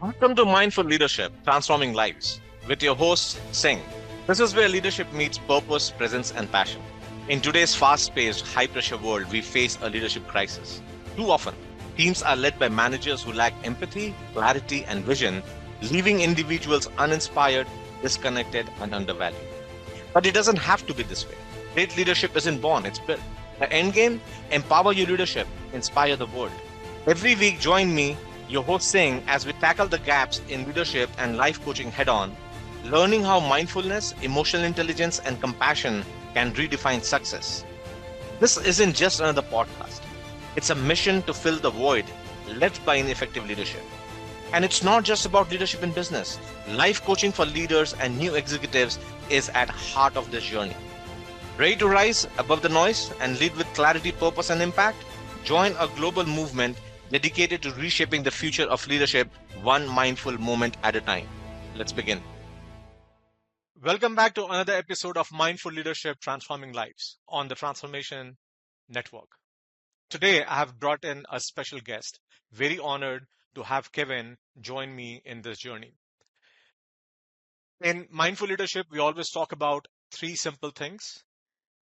Welcome to Mindful Leadership, Transforming Lives, with your host, Singh. This is where leadership meets purpose, presence, and passion. In today's fast-paced, high-pressure world, we face a leadership crisis. Too often, teams are led by managers who lack empathy, clarity, and vision, leaving individuals uninspired, disconnected, and undervalued. But it doesn't have to be this way. Great leadership isn't born, it's built. The end game: empower your leadership, inspire the world. Every week, join me, your host Singh, as we tackle the gaps in leadership and life coaching head on, learning how mindfulness, emotional intelligence, and compassion can redefine success. This isn't just another podcast, it's a mission to fill the void left by ineffective leadership. And it's not just about leadership in business. Life coaching for leaders and new executives is at heart of this journey. Ready to rise above the noise and lead with clarity, purpose, and impact? Join a global movement dedicated to reshaping the future of leadership one mindful moment at a time. Let's begin. Welcome back to another episode of Mindful Leadership Transforming Lives on the Transformation Network. Today, I have brought in a special guest. Very honored to have Kevin join me in this journey. In Mindful Leadership, we always talk about three simple things.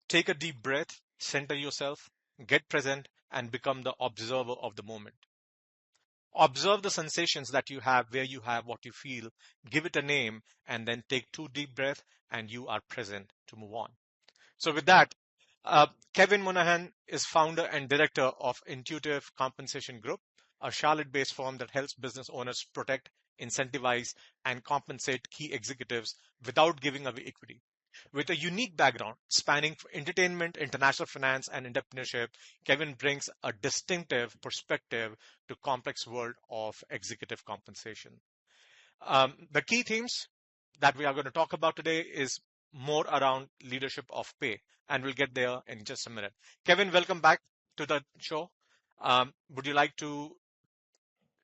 Take a deep breath, center yourself, get present, and become the observer of the moment. Observe the sensations that you have, where you have, what you feel, give it a name, and then take two deep breaths, and you are present to move on. So with that, Kevin Monahan is founder and director of Intuitive Compensation Group, a Charlotte-based firm that helps business owners protect, incentivize, and compensate key executives without giving away equity. With a unique background spanning entertainment, international finance, and entrepreneurship, Kevin brings a distinctive perspective to complex world of executive compensation. The key themes that we are going to talk about today is more around leadership of pay, and we'll get there in just a minute. Kevin, welcome back to the show. Would you like to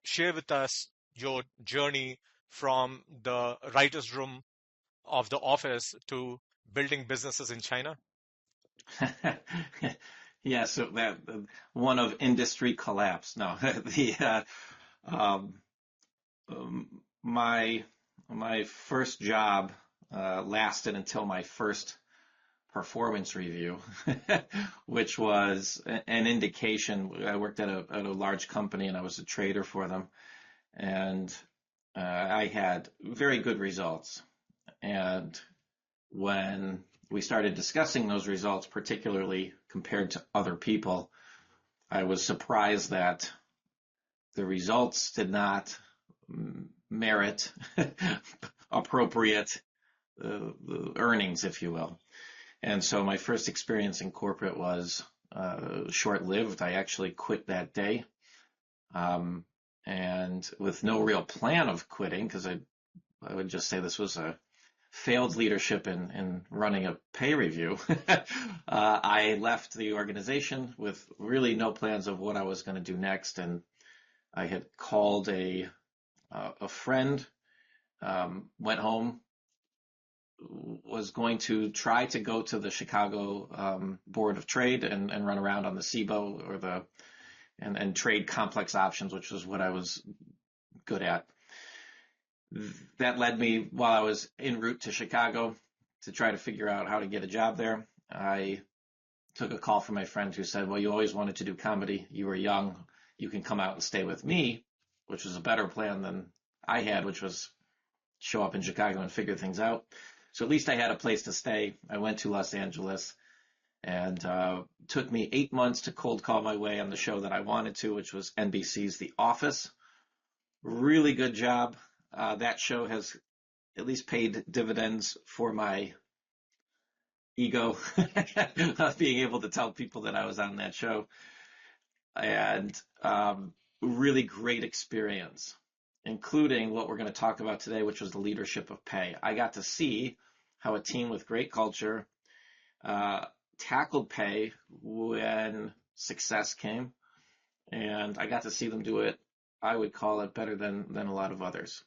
share with us your journey from the writer's room of the office to building businesses in China? Yeah, so that one of industry collapse. No, the um, my first job lasted until my first performance review, which was an indication. I worked at a large company and I was a trader for them, and I had very good results. And when we started discussing those results, particularly compared to other people, I was surprised that the results did not merit appropriate earnings, if you will. And so my first experience in corporate was short-lived. I actually quit that day, and with no real plan of quitting, because I would just say this was a failed leadership in running a pay review. I left the organization with really no plans of what I was going to do next, and I had called a friend, went home, was going to try to go to the Chicago Board of Trade and run around on the SIBO or and trade complex options, which was what I was good at. That led me, while I was en route to Chicago to try to figure out how to get a job there, I took a call from my friend who said, well, you always wanted to do comedy. You were young. You can come out and stay with me, which was a better plan than I had, which was show up in Chicago and figure things out. So at least I had a place to stay. I went to Los Angeles, and took me 8 months to cold call my way on the show that I wanted to, which was NBC's The Office. Really good job. That show has at least paid dividends for my ego of being able to tell people that I was on that show. And really great experience, including what we're going to talk about today, which was the leadership of pay. I got to see how a team with great culture tackled pay when success came, and I got to see them do it, I would call it, better than a lot of others.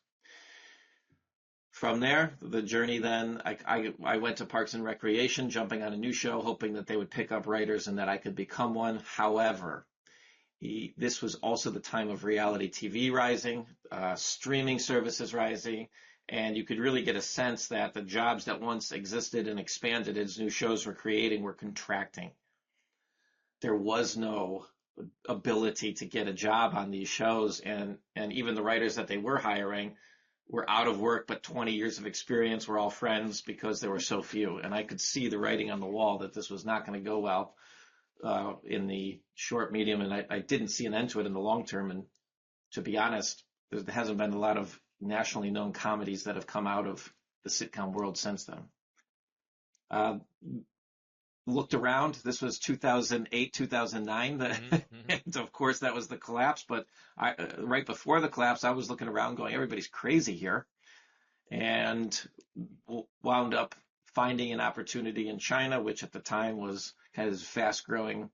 From there, the journey then, I went to Parks and Recreation, jumping on a new show, hoping that they would pick up writers and that I could become one. However, This was also the time of reality TV rising, streaming services rising, and you could really get a sense that the jobs that once existed and expanded as new shows were creating were contracting. There was no ability to get a job on these shows, and even the writers that they were hiring were out of work, but 20 years of experience, were all friends because there were so few. And I could see the writing on the wall that this was not going to go well in the short, medium, and I didn't see an end to it in the long term. And to be honest, there hasn't been a lot of nationally known comedies that have come out of the sitcom world since then. Looked around. This was 2008, 2009. And of course, that was the collapse. But right before the collapse, I was looking around going, everybody's crazy here. And wound up finding an opportunity in China, which at the time was kind of fast growing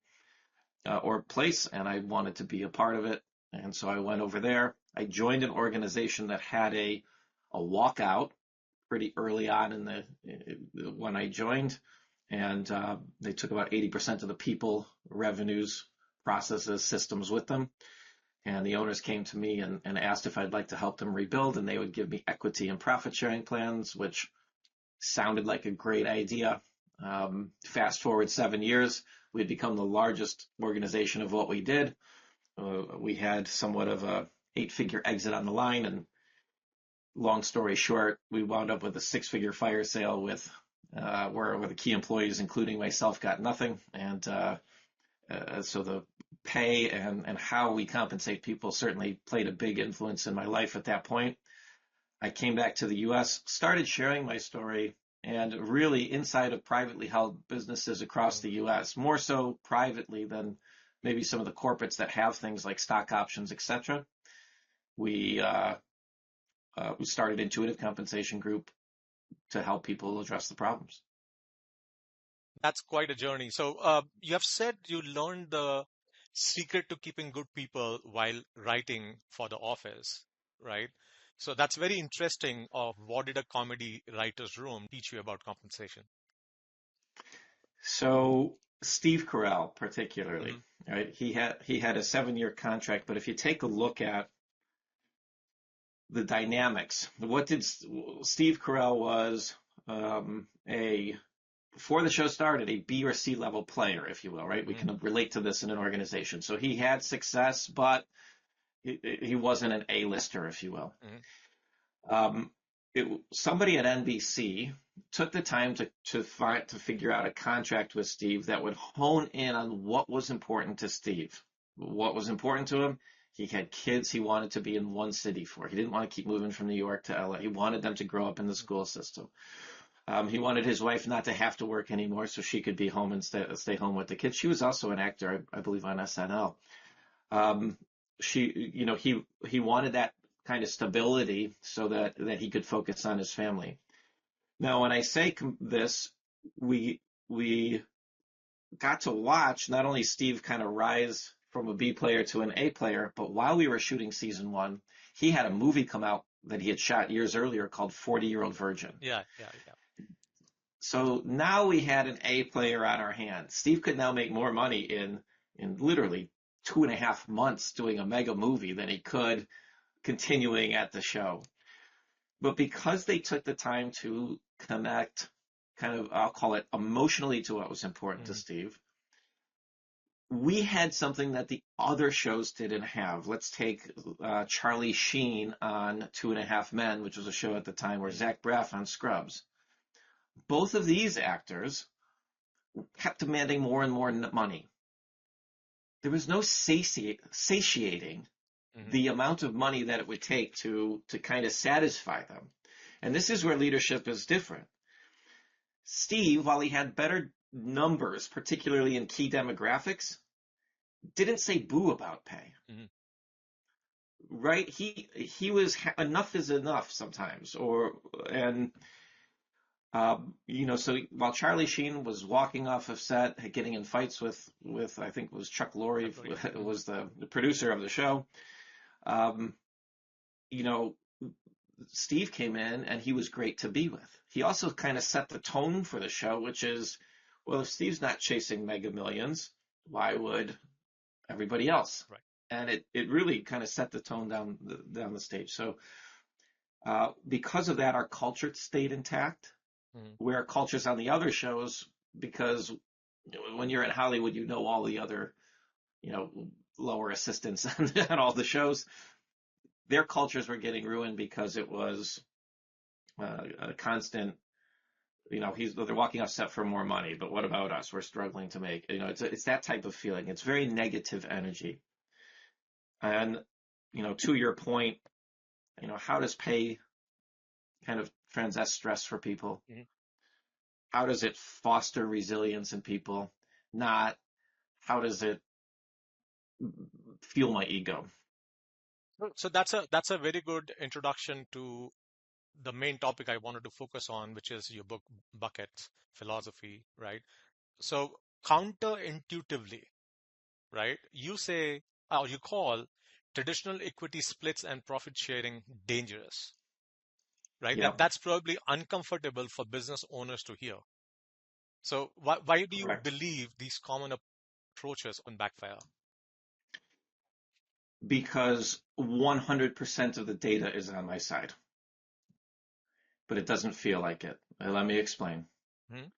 or place, and I wanted to be a part of it. And so I went over there. I joined an organization that had a walkout pretty early on when I joined, and they took about 80% of the people, revenues, processes, systems with them. And the owners came to me and asked if I'd like to help them rebuild, and they would give me equity and profit sharing plans, which sounded like a great idea. Fast forward 7 years, we had become the largest organization of what we did. We had somewhat of a 8-figure exit on the line, and long story short, we wound up with a 6-figure fire sale where the key employees, including myself, got nothing. And so the pay and how we compensate people certainly played a big influence in my life at that point. I came back to the US, started sharing my story, and really inside of privately held businesses across the US, more so privately than maybe some of the corporates that have things like stock options, etc. We started Intuitive Compensation Group to help people address the problems. That's quite a journey. So you have said you learned the secret to keeping good people while writing for The Office, right? So that's very interesting. Of what did a comedy writer's room teach you about compensation? So Steve Carell, particularly, right? He had a 7-year contract, but if you take a look at the dynamics, what did Steve Carell was before the show started, a B or C level player, if you will, right? We can relate to this in an organization. So he had success, but he wasn't an A-lister, if you will. Somebody at NBC took the time to figure out a contract with Steve that would hone in on what was important to Steve. What was important to him? He had kids he wanted to be in one city for. He didn't want to keep moving from New York to LA. He wanted them to grow up in the school system. He wanted his wife not to have to work anymore, so she could be home and stay home with the kids. She was also an actor, I believe, on SNL. He wanted that kind of stability so that he could focus on his family. Now, when I say this, we got to watch not only Steve kind of rise from a B player to an A player, but while we were shooting season 1, he had a movie come out that he had shot years earlier called 40-Year-Old Virgin. Yeah. So now we had an A player on our hands. Steve could now make more money in literally 2.5 months doing a mega movie than he could continuing at the show. But because they took the time to connect kind of, I'll call it emotionally, to what was important to Steve, we had something that the other shows didn't have. Let's take Charlie Sheen on 2.5 Men, which was a show at the time, or Zach Braff on Scrubs. Both of these actors kept demanding more and more money. There was no satiating the amount of money that it would take to kind of satisfy them. And this is where leadership is different. Steve, while he had better numbers, particularly in key demographics, didn't say boo about pay. Right? He was enough is enough sometimes, so while Charlie Sheen was walking off of set, getting in fights with I think it was Chuck Lorre, was the producer of the show. Steve came in and he was great to be with. He also kind of set the tone for the show, which is, well, if Steve's not chasing mega millions, why would everybody else. Right. And it really kind of set the tone down the stage. So because of that, our culture stayed intact, Mhm. where cultures on the other shows, because when you're in Hollywood, you know all the other, lower assistants on all the shows. Their cultures were getting ruined because it was a constant, they're walking off set for more money, but what about us? We're struggling to make, it's that type of feeling. It's very negative energy. And, to your point, how does pay kind of transcend stress for people? Mhm. How does it foster resilience in people? Not how does it fuel my ego? So that's a very good introduction to the main topic I wanted to focus on, which is your book buckets philosophy, right? So counterintuitively, right? You say, or you call traditional equity splits and profit sharing dangerous, right? And Yep, that's probably uncomfortable for business owners to hear. So why do you correct. believe these common approaches on backfire? Because 100% of the data is on my side, but it doesn't feel like it. Let me explain. Hmm?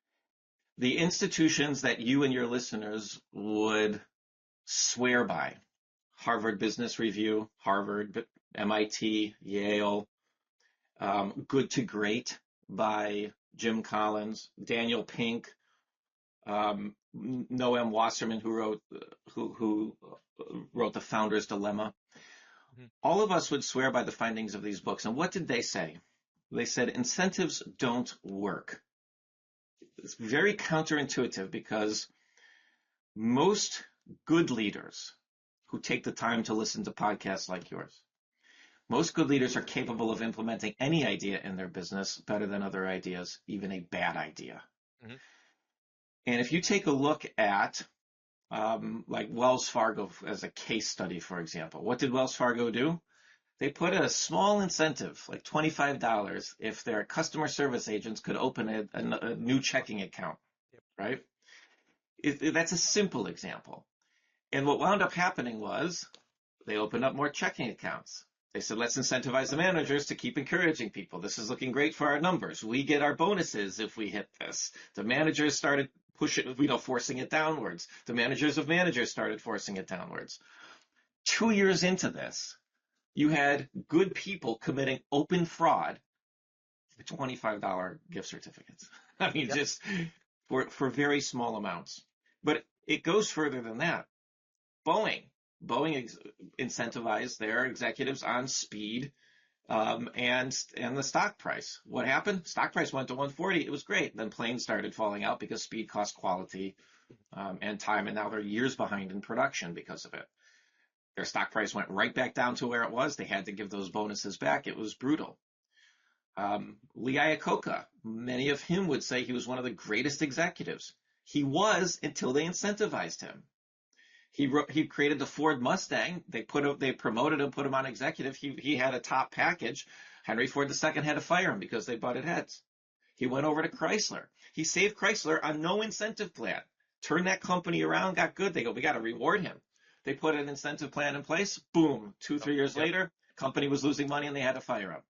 The institutions that you and your listeners would swear by, Harvard Business Review, Harvard, MIT, Yale, Good to Great by Jim Collins, Daniel Pink, Noam Wasserman, who wrote The Founder's Dilemma. Hmm. All of us would swear by the findings of these books. And what did they say? They said incentives don't work. It's very counterintuitive because most good leaders who take the time to listen to podcasts like yours, most good leaders are capable of implementing any idea in their business better than other ideas, even a bad idea. Hmm. And if you take a look at like Wells Fargo as a case study, for example, what did Wells Fargo do? They put a small incentive, like $25, if their customer service agents could open a new checking account, Yep. right? That's a simple example. And what wound up happening was they opened up more checking accounts. They said, let's incentivize the managers to keep encouraging people. This is looking great for our numbers. We get our bonuses if we hit this. The managers started pushing, forcing it downwards. The managers of managers started forcing it downwards. 2 years into this, you had good people committing open fraud for $25 gift certificates. I mean, Yep. just for very small amounts. But it goes further than that. Boeing. Boeing incentivized their executives on speed and the stock price. What happened? Stock price went to 140. It was great. Then planes started falling out because speed cost quality and time, and now they're years behind in production because of it. Their stock price went right back down to where it was. They had to give those bonuses back. It was brutal. Lee Iacocca, many of him would say he was one of the greatest executives. He was until they incentivized him. He created the Ford Mustang. They promoted him, put him on executive. He had a top package. Henry Ford II had to fire him because they butted heads. He went over to Chrysler. He saved Chrysler on no incentive plan. Turned that company around, got good. They go, we got to reward him. They put an incentive plan in place. Boom. Two, Yep. 3 years Yep. later, company was losing money and they had to fire him.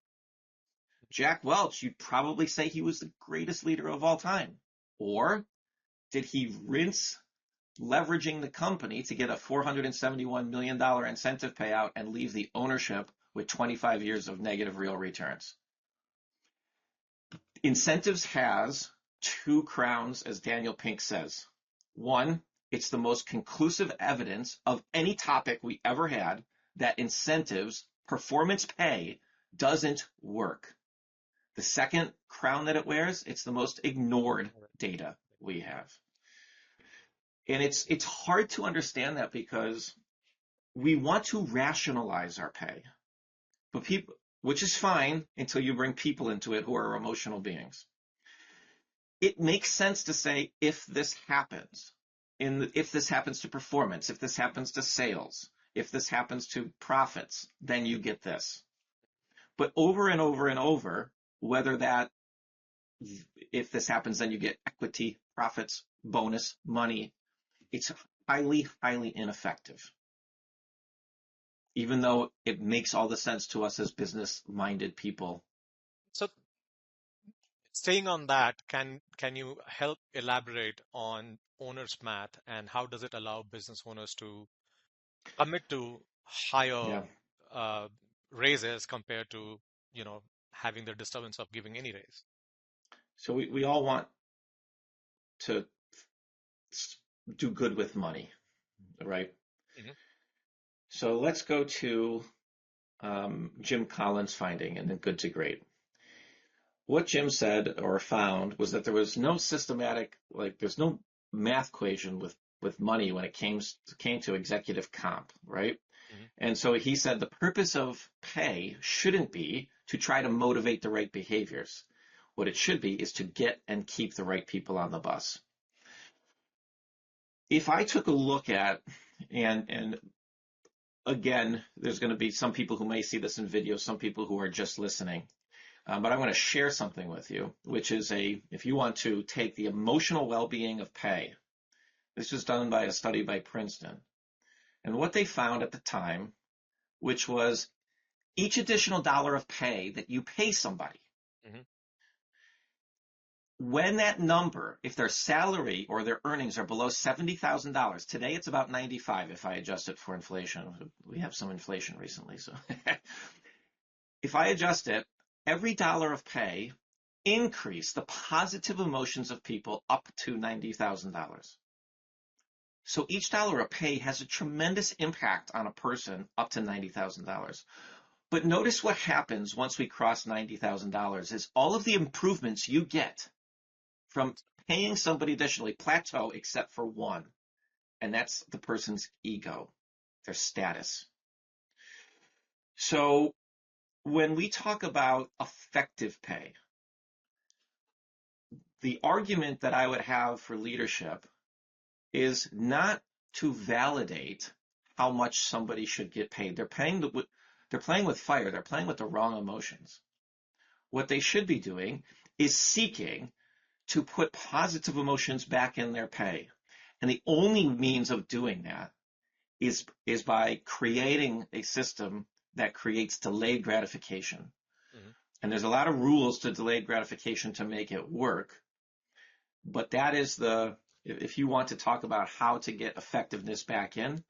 Jack Welch, you'd probably say he was the greatest leader of all time. Or did he rinse leveraging the company to get a $471 million incentive payout and leave the ownership with 25 years of negative real returns? Incentives has two crowns, as Daniel Pink says. One, it's the most conclusive evidence of any topic we ever had that incentives, performance pay, doesn't work. The second crown that it wears, it's the most ignored data we have. And it's hard to understand that because we want to rationalize our pay, but people, which is fine until you bring people into it who are emotional beings. It makes sense to say if this happens, if this happens to performance, if this happens to sales, if this happens to profits, then you get this. But over and over and over, whether that if this happens, then you get equity, profits, bonus, money. It's highly, highly ineffective, even though it makes all the sense to us as business-minded people. So staying on that, can you help elaborate on owner's math and how does it allow business owners to commit to higher Yeah. uh, raises compared to, having the disturbance of giving any raise? So we all want to do good with money, right? Hmm. So let's go to Jim Collins' finding in Good to Great. What Jim said or found was that there was no systematic, like there's no math equation with money when it came to executive comp, right? Hmm. And so he said the purpose of pay shouldn't be to try to motivate the right behaviors. What it should be is to get and keep the right people on the bus. If I took a look at, and again, there's going to be some people who may see this in video, some people who are just listening. But I want to share something with you, which is if you want to take the emotional well-being of pay, this was done by a study by Princeton. And what they found at the time, which was each additional dollar of pay that you pay somebody, Hmm. when that number, if their salary or their earnings are below $70,000, today it's about 95 if I adjust it for inflation. We have some inflation recently, so if I adjust it, every dollar of pay increase the positive emotions of people up to $90,000. So each dollar of pay has a tremendous impact on a person up to $90,000. But notice what happens once we cross $90,000 is all of the improvements you get from paying somebody additionally plateau except for one, and that's the person's ego, their status. So when we talk about effective pay, the argument that I would have for leadership is not to validate how much somebody should get paid. They're playing with fire. They're playing with the wrong emotions. What they should be doing is seeking to put positive emotions back in their pay. And the only means of doing that is by creating a system that creates delayed gratification. Hmm. And there's a lot of rules to delayed gratification to make it work. But that is if you want to talk about how to get effectiveness back in,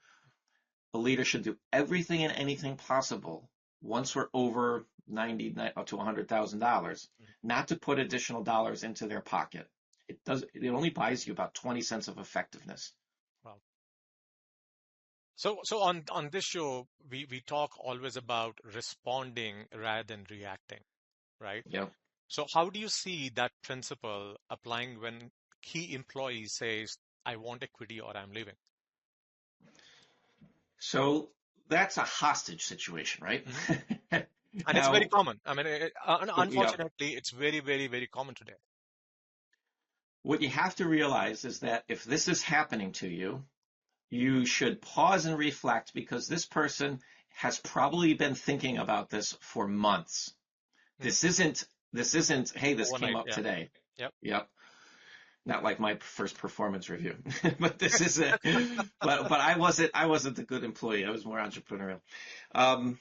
a leader should do everything and anything possible once we're over 90 to $100,000, not to put additional dollars into their pocket. It only buys you about 20 cents of effectiveness. Wow. So on this show, we talk always about responding rather than reacting, right? Yeah. So how do you see that principle applying when key employee says, I want equity or I'm leaving? So that's a hostage situation, right? Hmm. And it's very Now, common. I mean, yeah, unfortunately, it's very, very, very common today. what you have to realize is that if this is happening to you, you should pause and reflect because this person has probably been thinking about this for months. Hmm. This isn't, hey, this came Overnight, up yeah. today. Yep. Yep. Not like my first performance review, but this is it. But I wasn't the good employee. I was more entrepreneurial. Um,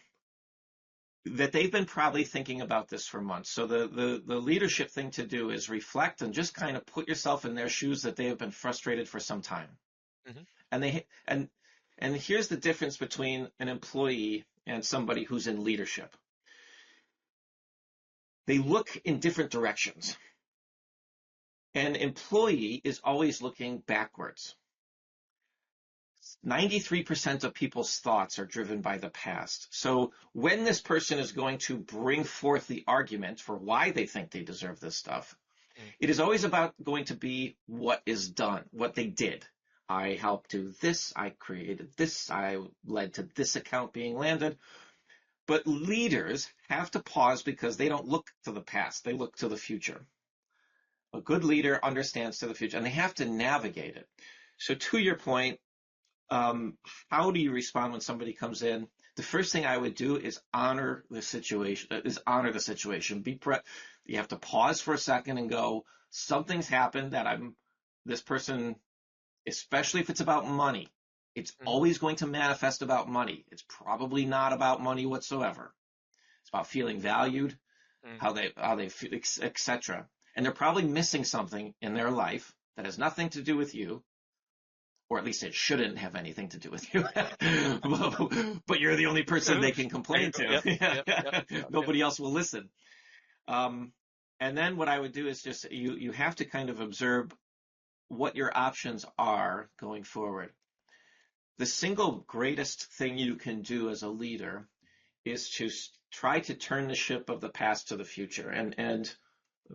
that they've been probably thinking about this for months. So the leadership thing to do is reflect and just kind of put yourself in their shoes that they have been frustrated for some time. Hmm. And and here's the difference between an employee and somebody who's in leadership. They look in different directions. An employee is always looking backwards. 93% of people's thoughts are driven by the past. So when this person is going to bring forth the argument for why they think they deserve this stuff, it is always about going to be what is done, what they did. I helped do this, I created this, I led to this account being landed. But leaders have to pause because they don't look to the past, they look to the future. A good leader understands to the future, and they have to navigate it. So to your point, how do you respond when somebody comes in? The first thing I would do is honor the situation. You have to pause for a second and go, something's happened that this person especially if it's about money. It's always going to manifest about money. It's probably not about money whatsoever. It's about feeling valued, how they feel, etc. And they're probably missing something in their life that has nothing to do with you, or at least it shouldn't have anything to do with you. But you're the only person they can complain to. Nobody else will listen. And then what I would do is just you have to kind of observe what your options are going forward. The single greatest thing you can do as a leader is to try to turn the ship of the past to the future and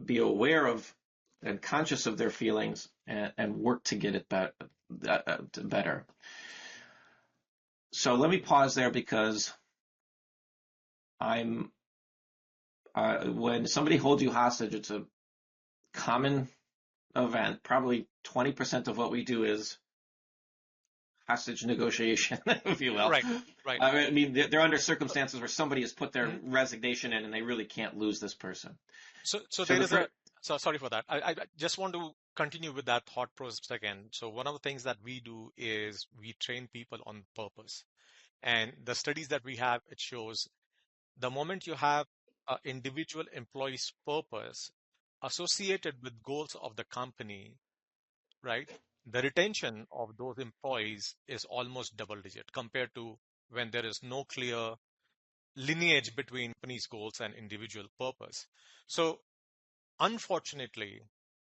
be aware of and conscious of their feelings and work to get it better. So let me pause there because when somebody holds you hostage, it's a common event. Probably 20% of what we do is hostage negotiation, if you will. Right. I mean, they're under circumstances where somebody has put their resignation in and they really can't lose this person. So there is so sorry for that. I just want to continue with that thought process again. So one of the things that we do is we train people on purpose. And the studies that we have, it shows the moment you have an individual employee's purpose associated with goals of the company, right? The retention of those employees is almost double digit compared to when there is no clear lineage between company's goals and individual purpose. So unfortunately,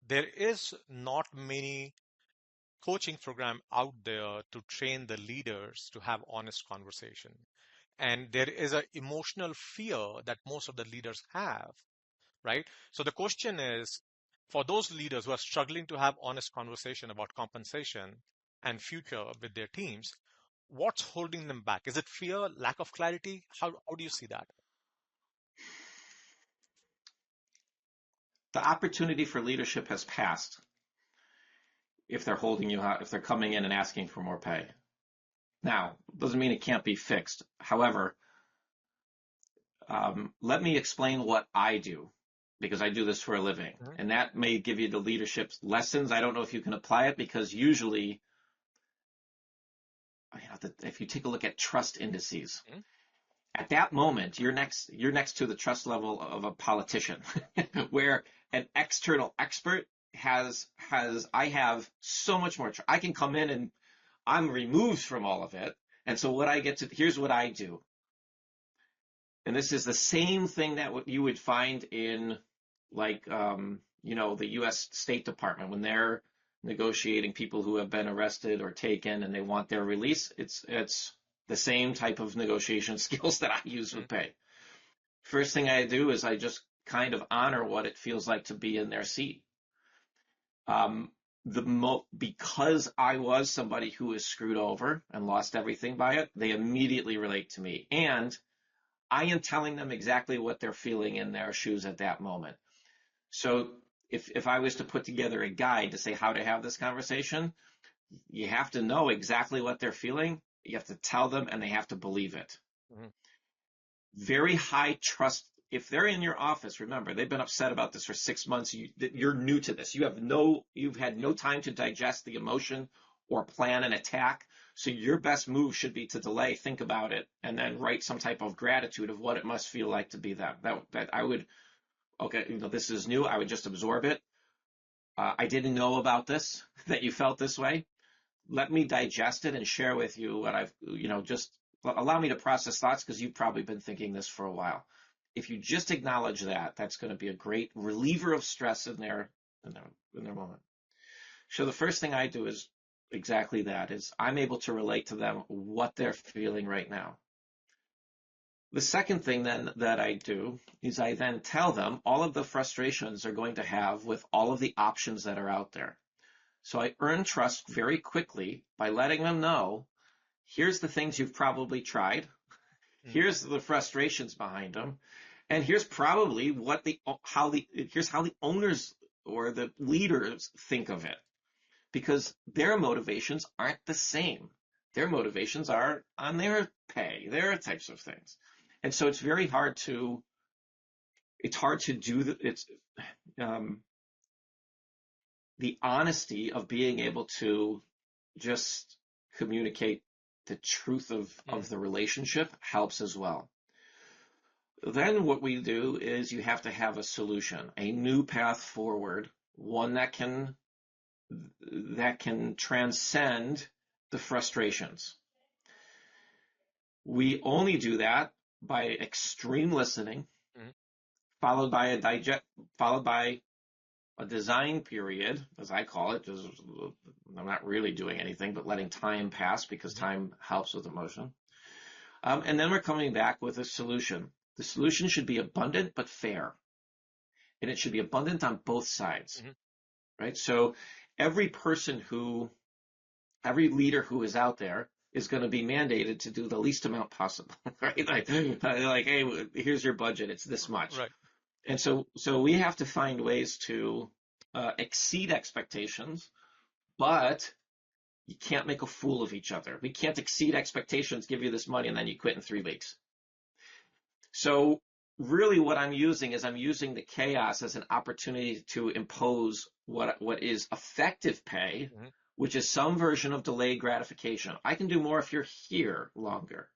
there is not many coaching program out there to train the leaders to have honest conversation. And there is an emotional fear that most of the leaders have, right? So the question is, for those leaders who are struggling to have honest conversation about compensation and future with their teams, what's holding them back? Is it fear, lack of clarity? How do you see that? The opportunity for leadership has passed if they're holding you out, if they're coming in and asking for more pay. Now, doesn't mean it can't be fixed. However, let me explain what I do, because I do this for a living. And that may give you the leadership lessons. I don't know if you can apply it, because usually, if you take a look at trust indices, at that moment, you're next to the trust level of a politician, where an external expert I have so much more. I can come in and I'm removed from all of it. And so here's what I do. And this is the same thing that you would find in the U.S. State Department when they're negotiating people who have been arrested or taken and they want their release. It's the same type of negotiation skills that I use with pay. First thing I do is I just kind of honor what it feels like to be in their seat. Because I was somebody who was screwed over and lost everything by it, they immediately relate to me. And I am telling them exactly what they're feeling in their shoes at that moment. So if I was to put together a guide to say how to have this conversation, you have to know exactly what they're feeling. You have to tell them, and they have to believe it. Very high trust. If they're in your office, remember, they've been upset about this for 6 months. You're new to this. You've had no time to digest the emotion or plan an attack. So your best move should be to delay, think about it, and then write some type of gratitude of what it must feel like to be that I would, okay, this is new. I would just absorb it. I didn't know about this, that you felt this way. Let me digest it and share with you what just allow me to process thoughts, because you've probably been thinking this for a while. If you just acknowledge that, that's going to be a great reliever of stress in their moment. So the first thing I do is exactly that, is I'm able to relate to them what they're feeling right now. The second thing then that I do is I then tell them all of the frustrations they're going to have with all of the options that are out there. So I earn trust very quickly by letting them know, here's the things you've probably tried. Here's the frustrations behind them. And here's probably here's how the owners or the leaders think of it, because their motivations aren't the same. Their motivations are on their pay, their types of things. And so it's hard to do the honesty of being able to just communicate the truth of the relationship helps as well. Then what we do is you have to have a solution, a new path forward, one that can transcend the frustrations. We only do that by extreme listening, Mhm. followed by a design period, as I call it. Because I'm not really doing anything but letting time pass because Mhm. time helps with emotion. And then we're coming back with a solution. The solution should be abundant but fair, and it should be abundant on both sides, Mhm. right? So every every leader who is out there is going to be mandated to do the least amount possible, right? Like, hey, here's your budget. It's this much. Right. And so we have to find ways to exceed expectations, but you can't make a fool of each other. We can't exceed expectations, give you this money, and then you quit in 3 weeks. So really what I'm using is I'm using the chaos as an opportunity to impose what is effective pay, Mhm. which is some version of delayed gratification. I can do more if you're here longer.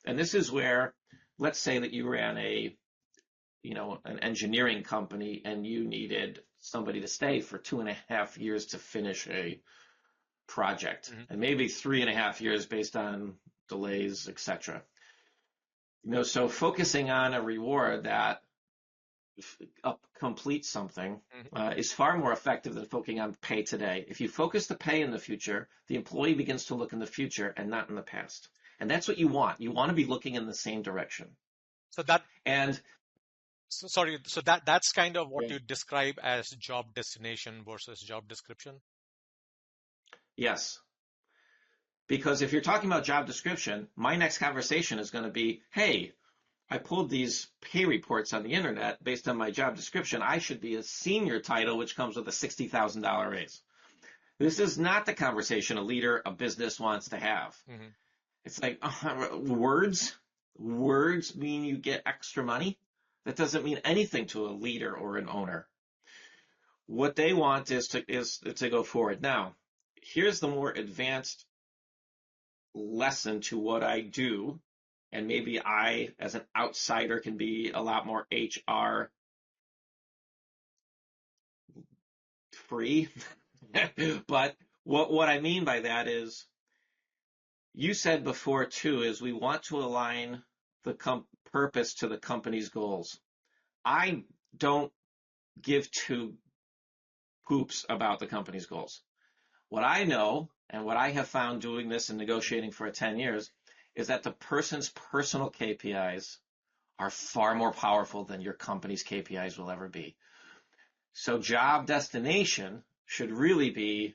And this is where, let's say that you ran an engineering company and you needed somebody to stay for 2.5 years to finish a project, Mhm. and maybe 3.5 years based on delays, etc. So focusing on a reward that completes something Mhm. is far more effective than focusing on pay today. If you focus the pay in the future, the employee begins to look in the future and not in the past. And that's what you want. You want to be looking in the same direction. So that And sorry, so that's kind of what yeah, you describe as job destination versus job description. yes, because if you're talking about job description, my next conversation is going to be, hey, I pulled these pay reports on the internet based on my job description. I should be a senior title, which comes with a $60,000 raise. This is not the conversation a leader, a business wants to have. Mhm. It's like words mean you get extra money. That doesn't mean anything to a leader or an owner. What they want is to go forward. Now, here's the more advanced lesson to what I do, and maybe I, as an outsider, can be a lot more HR free. But what I mean by that is, you said before too, is we want to align the purpose to the company's goals. I don't give two poops about the company's goals. What I know and what I have found doing this and negotiating for 10 years is that the person's personal KPIs are far more powerful than your company's KPIs will ever be. So job destination should really be,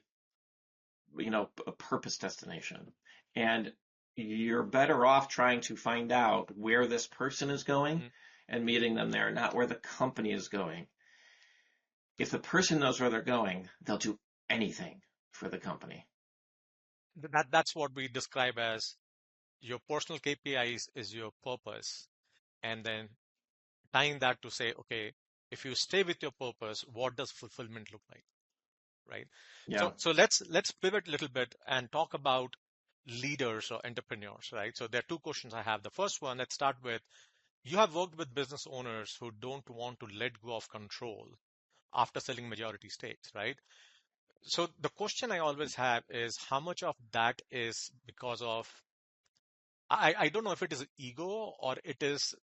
a purpose destination. And you're better off trying to find out where this person is going Mhm. and meeting them there, not where the company is going. If the person knows where they're going, they'll do anything for the company. That's what we describe as your personal KPIs is your purpose, and then tying that to say, okay, if you stay with your purpose, what does fulfillment look like, right? Yeah. So let's pivot a little bit and talk about leaders or entrepreneurs, right? So there are two questions I have. The first one, let's start with, you have worked with business owners who don't want to let go of control after selling majority stakes, right? So the question I always have is how much of that is because of, I don't know if it is ego or it is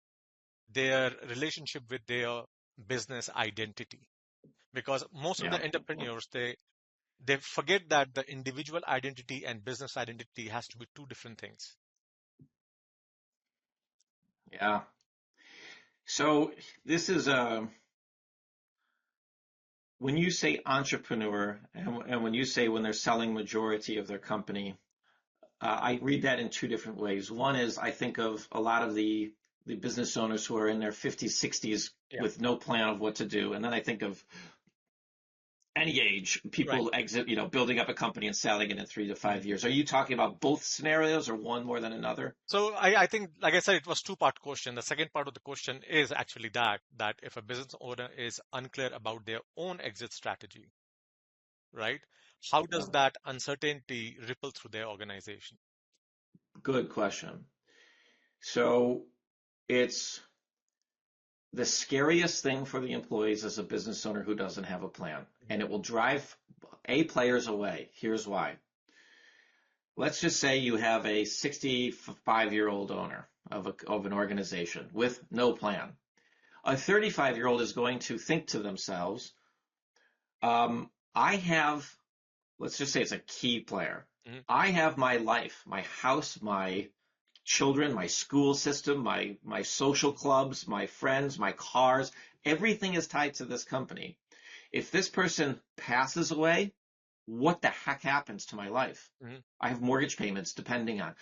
their relationship with their business identity. Because most of Yeah. the entrepreneurs, they forget that the individual identity and business identity has to be two different things. Yeah. So this is when you say entrepreneur and when you say when they're selling majority of their company, I read that in two different ways. One is I think of a lot of the business owners who are in their 50s, 60s Yeah. with no plan of what to do. And then I think of any age, Right. people exit, building up a company and selling it in 3 to 5 Mhm. years. Are you talking about both scenarios or one more than another? So I think, like I said, it was two-part question. The second part of the question is actually that if a business owner is unclear about their own exit strategy, right? How does Yeah. that uncertainty ripple through their organization? Good question. So it's the scariest thing for the employees as a business owner who doesn't have a plan, and it will drive A players away. Here's why. Let's just say you have a 65-year-old owner of an organization with no plan. A 35-year-old is going to think to themselves, I have, let's just say it's a key player. Mhm. I have my life, my house, my children, my school system, my social clubs, my friends, my cars. Everything is tied to this company. If this person passes away, what the heck happens to my life? Mhm. I have mortgage payments depending on.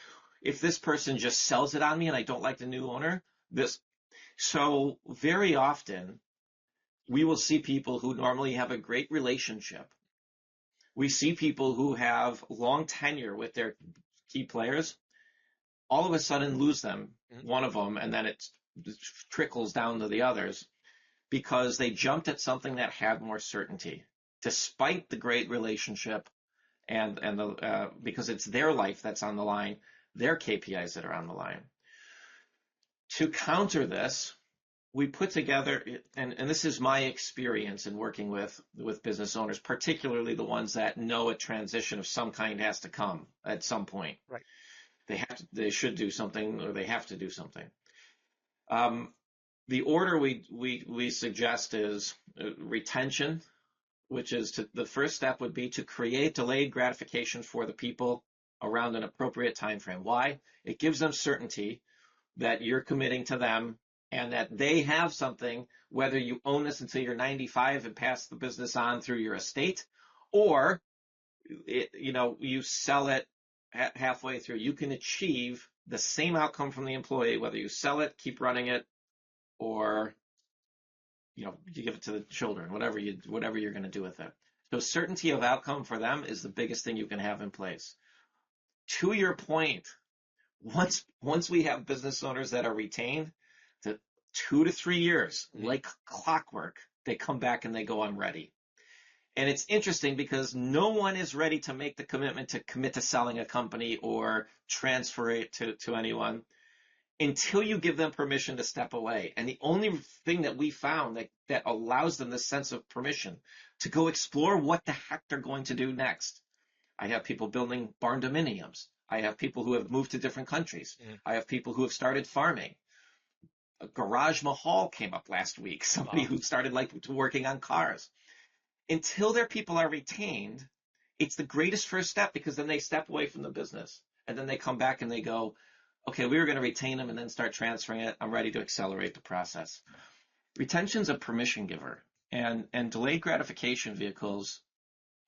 If this person just sells it on me and I don't like the new owner, this. So very often we will see people who normally have a great relationship. We see people who have long tenure with their key players all of a sudden lose them, Mhm. one of them, and then it trickles down to the others because they jumped at something that had more certainty, despite the great relationship and the because it's their life that's on the line, their KPIs that are on the line. To counter this, we put together, and this is my experience in working with business owners, particularly the ones that know a transition of some kind has to come at some point. Right. They should do something, or they have to do something. Um, the order we suggest is retention, which is the first step would be to create delayed gratification for the people around an appropriate time frame. Why? It gives them certainty that you're committing to them and that they have something, whether you own this until you're 95 and pass the business on through your estate, or you sell it halfway through. You can achieve the same outcome from the employee, whether you sell it, keep running it, or you give it to the children, whatever you're going to do with it. So certainty of outcome for them is the biggest thing you can have in place. To your point, once we have business owners that are retained, to 2 to 3 years, Mhm. like clockwork, they come back and they go, I'm ready. And it's interesting because no one is ready to make the commitment to commit to selling a company or transfer it to anyone until you give them permission to step away. And the only thing that we found that allows them this sense of permission to go explore what the heck they're going to do next. I have people building barn dominiums. I have people who have moved to different countries. Mhm. I have people who have started farming. A Garage Mahal came up last week, somebody Wow. who started working on cars. Until their people are retained, it's the greatest first step because then they step away from the business and then they come back and they go, okay, we were going to retain them and then start transferring it. I'm ready to accelerate the process. Retention's a permission giver, and delayed gratification vehicles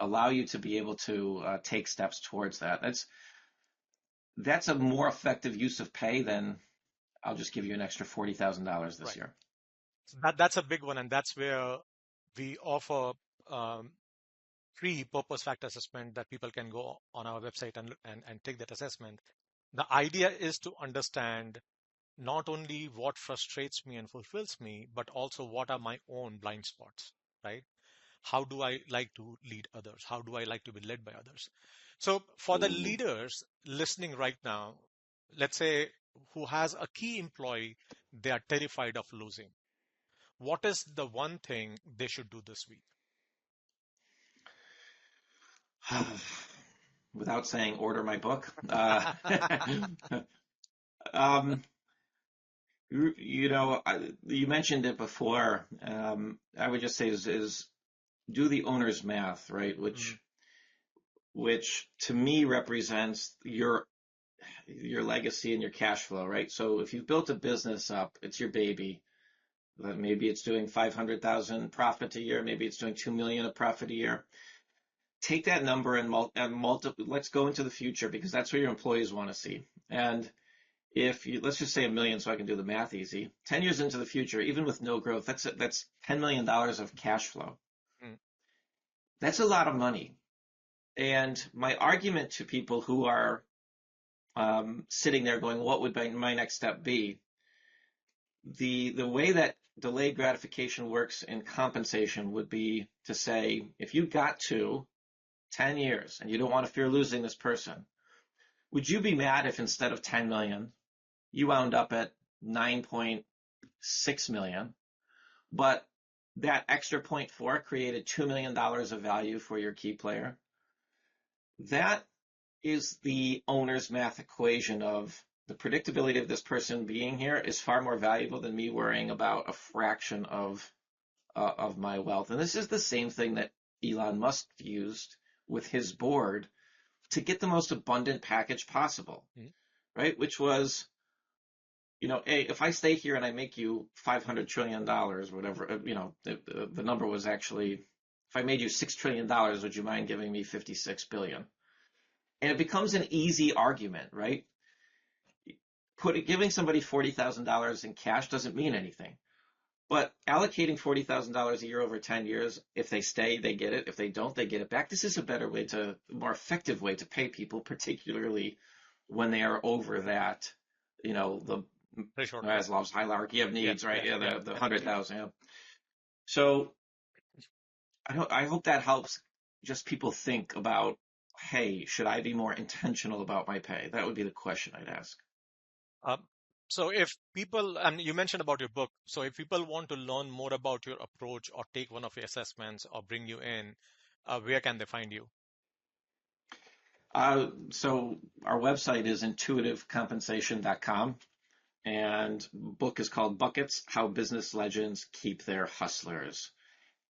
allow you to be able to take steps towards that. That's a more effective use of pay than I'll just give you an extra $40,000 this Right. year. So that's a big one, and that's where we offer um, free purpose factor assessment that people can go on our website and take that assessment. The idea is to understand not only what frustrates me and fulfills me, but also what are my own blind spots, right? How do I like to lead others? How do I like to be led by others? So for the Ooh. leaders listening right now, let's say who has a key employee they are terrified of losing, what is the one thing they should do this week? Without saying order my book. Um, you mentioned it before. I would just say is do the owner's math, right? Mm. Which to me represents your legacy and your cash flow, right? So if you've built a business up, it's your baby. Maybe it's doing 500,000 profit a year. Maybe it's doing 2 million of profit a year. Take that number and let's go into the future because that's what your employees want to see. And let's just say a million so I can do the math easy. 10 years into the future, even with no growth, that's $10 million of cash flow. Mm. That's a lot of money. And my argument to people who are sitting there going, what would my next step be? The way that delayed gratification works in compensation would be to say, if you got to 10 years, and you don't want to fear losing this person, would you be mad if instead of 10 million, you wound up at 9.6 million, but that extra 0.4 created $2 million of value for your key player? That is the owner's math equation of the predictability of this person being here is far more valuable than me worrying about a fraction of my wealth. And this is the same thing that Elon Musk used with his board to get the most abundant package possible, right? Which was, hey, if I stay here and I make you $500 trillion, whatever, the number was actually, if I made you $6 trillion, would you mind giving me 56 billion? And it becomes an easy argument, right? Giving somebody $40,000 in cash doesn't mean anything. But allocating $40,000 a year over 10 years, if they stay, they get it. If they don't, they get it back. This is a better way more effective way to pay people, particularly when they are over that, the Maslow's hierarchy of needs, right? The 100,000. Yeah. So I hope that helps just people think about, hey, should I be more intentional about my pay? That would be the question I'd ask. So if people, and you mentioned about your book, so if people want to learn more about your approach or take one of your assessments or bring you in, where can they find you? So our website is intuitivecompensation.com, and book is called Buckets: How Business Legends Keep Their Hustlers.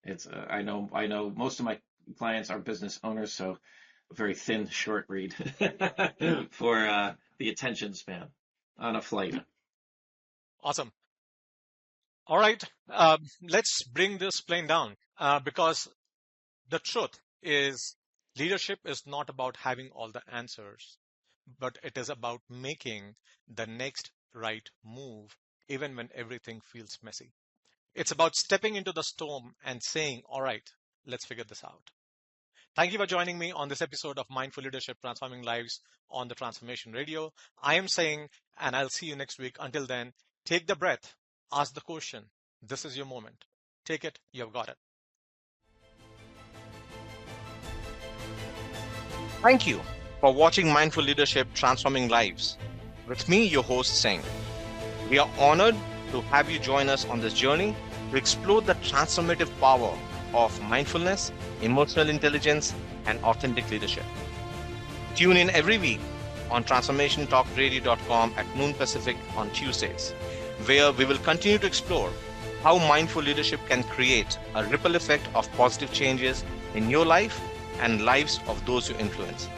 It's I know most of my clients are business owners, so a very thin, short read for the attention span on a flight. Awesome. All right, let's bring this plane down because the truth is leadership is not about having all the answers, but it is about making the next right move, even when everything feels messy. It's about stepping into the storm and saying, all right, let's figure this out. Thank you for joining me on this episode of Mindful Leadership Transforming Lives on the Transformation Radio. I am saying, and I'll see you next week. Until then, take the breath, ask the question. This is your moment. Take it, you've got it. Thank you for watching Mindful Leadership Transforming Lives. With me, your host, Singh. We are honored to have you join us on this journey to explore the transformative power of mindfulness, emotional intelligence, and authentic leadership. Tune in every week on transformationtalkradio.com at noon Pacific on Tuesdays, where we will continue to explore how mindful leadership can create a ripple effect of positive changes in your life and lives of those you influence.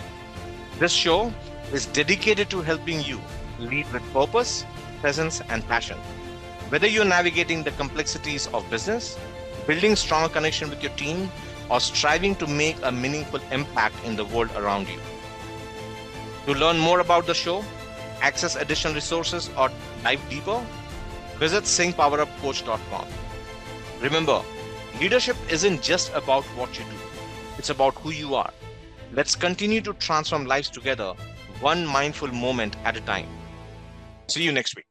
This show is dedicated to helping you lead with purpose, presence, and passion. Whether you're navigating the complexities of business, building stronger connection with your team, or striving to make a meaningful impact in the world around you. To learn more about the show, access additional resources, or dive deeper, visit SinghPowerUpCoach.com. Remember, leadership isn't just about what you do. It's about who you are. Let's continue to transform lives together, one mindful moment at a time. See you next week.